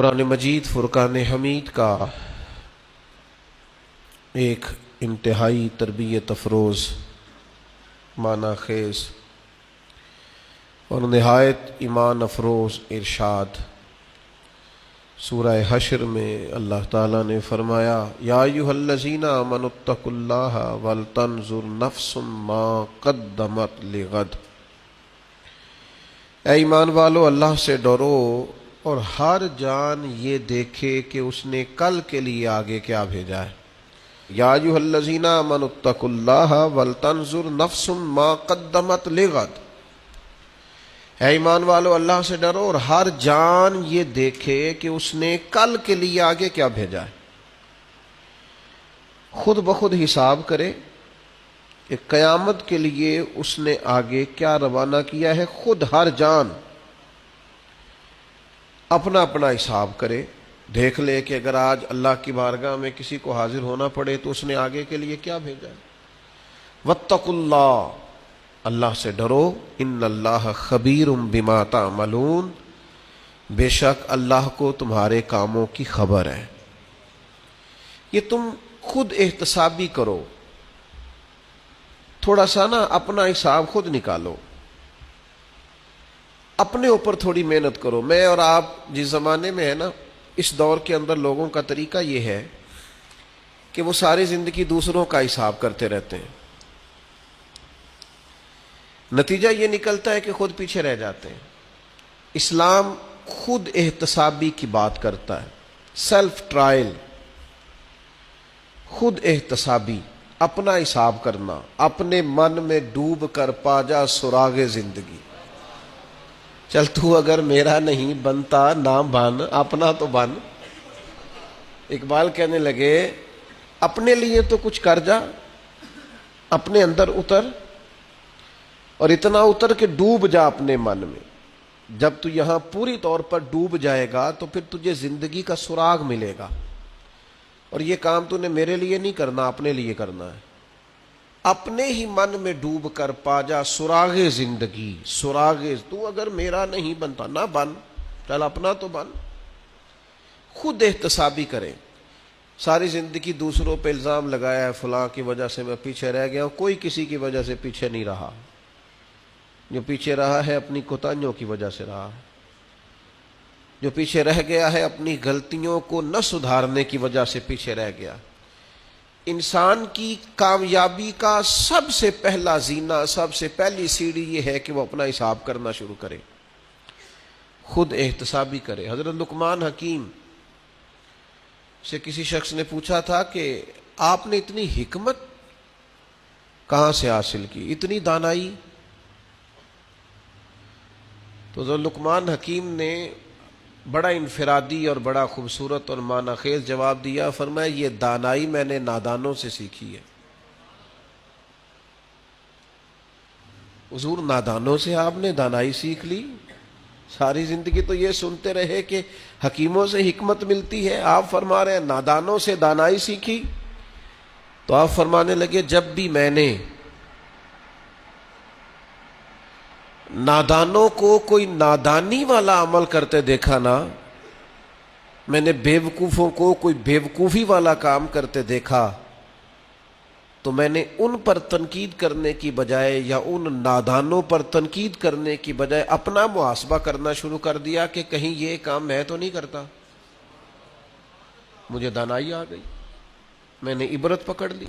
قرآن مجید فرقان حمید کا ایک انتہائی تربیت افروز، معنی خیز اور نہایت ایمان افروز ارشاد سورہ حشر میں اللہ تعالیٰ نے فرمایا، یا ایھا الذین آمنوا اتقوا اللہ ولتنظر نفس ما قدمت لغد۔ اے ایمان والو، اللہ سے ڈرو اور ہر جان یہ دیکھے کہ اس نے کل کے لیے آگے کیا بھیجا ہے۔ یا ایھا الذین آمنوا اتقوا اللہ ولتنظر نفس ما قدمت لغد۔ اے ایمان والو، اللہ سے ڈرو اور ہر جان یہ دیکھے کہ اس نے کل کے لیے آگے کیا بھیجا ہے۔ خود بخود حساب کرے کہ قیامت کے لیے اس نے آگے کیا روانہ کیا ہے۔ خود ہر جان اپنا اپنا حساب کرے، دیکھ لے کہ اگر آج اللہ کی بارگاہ میں کسی کو حاضر ہونا پڑے تو اس نے آگے کے لیے کیا بھیجا ہے۔ واتقوا اللہ، اللہ سے ڈرو، ان اللہ خبیر بما تعملون، بے شک اللہ کو تمہارے کاموں کی خبر ہے۔ یہ تم خود احتسابی کرو، تھوڑا سا نا اپنا حساب خود نکالو، اپنے اوپر تھوڑی محنت کرو۔ میں اور آپ جس زمانے میں ہے نا، اس دور کے اندر لوگوں کا طریقہ یہ ہے کہ وہ ساری زندگی دوسروں کا حساب کرتے رہتے ہیں، نتیجہ یہ نکلتا ہے کہ خود پیچھے رہ جاتے ہیں۔ اسلام خود احتسابی کی بات کرتا ہے، سیلف ٹرائل، خود احتسابی، اپنا حساب کرنا، اپنے من میں ڈوب کر پا جا سراغ زندگی۔ چل تو اگر میرا نہیں بنتا نہ بن، اپنا تو بن۔ اقبال کہنے لگے، اپنے لیے تو کچھ کر جا، اپنے اندر اتر اور اتنا اتر کہ ڈوب جا اپنے من میں۔ جب تو یہاں پوری طور پر ڈوب جائے گا تو پھر تجھے زندگی کا سراغ ملے گا، اور یہ کام تو نے میرے لیے نہیں کرنا، اپنے لیے کرنا ہے۔ اپنے ہی من میں ڈوب کر پا جا سراغ زندگی، سراغ تو اگر میرا نہیں بنتا نہ بن، چل اپنا تو بن۔ خود احتسابی کریں۔ ساری زندگی دوسروں پہ الزام لگایا ہے، فلاں کی وجہ سے میں پیچھے رہ گیا ہوں۔ کوئی کسی کی وجہ سے پیچھے نہیں رہا، جو پیچھے رہا ہے اپنی کوتاہیوں کی وجہ سے رہا ہے، جو پیچھے رہ گیا ہے اپنی غلطیوں کو نہ سدھارنے کی وجہ سے پیچھے رہ گیا۔ انسان کی کامیابی کا سب سے پہلا زینہ، سب سے پہلی سیڑھی یہ ہے کہ وہ اپنا حساب کرنا شروع کرے، خود احتسابی کرے۔ حضرت لقمان حکیم سے کسی شخص نے پوچھا تھا کہ آپ نے اتنی حکمت کہاں سے حاصل کی، اتنی دانائی؟ تو حضرت لقمان حکیم نے بڑا انفرادی اور بڑا خوبصورت اور معنی خیز جواب دیا، فرمایا یہ دانائی میں نے نادانوں سے سیکھی ہے۔ حضور، نادانوں سے آپ نے دانائی سیکھ لی؟ ساری زندگی تو یہ سنتے رہے کہ حکیموں سے حکمت ملتی ہے، آپ فرما رہے ہیں نادانوں سے دانائی سیکھی؟ تو آپ فرمانے لگے، جب بھی میں نے نادانوں کو کوئی نادانی والا عمل کرتے دیکھا نا، میں نے بیوقوفوں کو کوئی بیوقوفی والا کام کرتے دیکھا، تو میں نے ان پر تنقید کرنے کی بجائے یا ان نادانوں پر تنقید کرنے کی بجائے اپنا محاسبہ کرنا شروع کر دیا کہ کہیں یہ کام میں تو نہیں کرتا۔ مجھے دانائی آ گئی، میں نے عبرت پکڑ لی۔